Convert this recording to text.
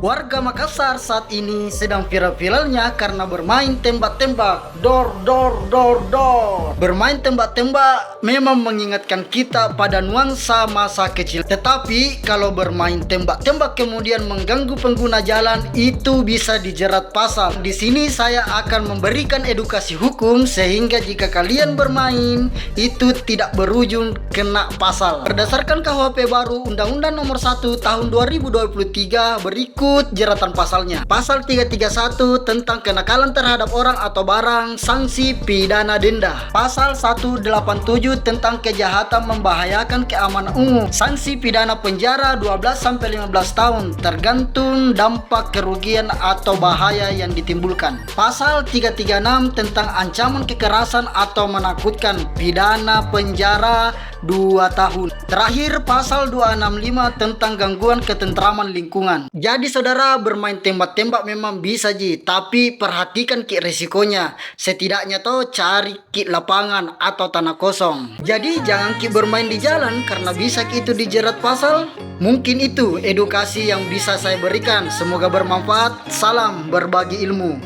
Warga Makassar saat ini sedang viral-viralnya karena bermain tembak-tembak, dor dor dor dor. Bermain tembak-tembak memang mengingatkan kita pada nuansa masa kecil. Tetapi kalau bermain tembak-tembak kemudian mengganggu pengguna jalan, itu bisa dijerat pasal. Di sini saya akan memberikan edukasi hukum sehingga jika kalian bermain itu tidak berujung kena pasal. Berdasarkan KUHP baru Undang-Undang Nomor 1 Tahun 2023 berikut jeratan pasalnya. Pasal 331 tentang kenakalan terhadap orang atau barang, sanksi pidana denda. Pasal 187 tentang kejahatan membahayakan keamanan umum, sanksi pidana penjara 12 sampai 15 tahun tergantung dampak kerugian atau bahaya yang ditimbulkan. Pasal 336 tentang ancaman kekerasan atau menakutkan, pidana penjara 2 tahun. Terakhir pasal 265 tentang gangguan ketentraman lingkungan. Jadi saudara, bermain tembak-tembak memang bisa tapi perhatikan resikonya. Setidaknya cari lapangan atau tanah kosong. Jadi jangan bermain di jalan karena bisa itu dijerat pasal. Mungkin itu edukasi yang bisa saya berikan. Semoga bermanfaat. Salam berbagi ilmu.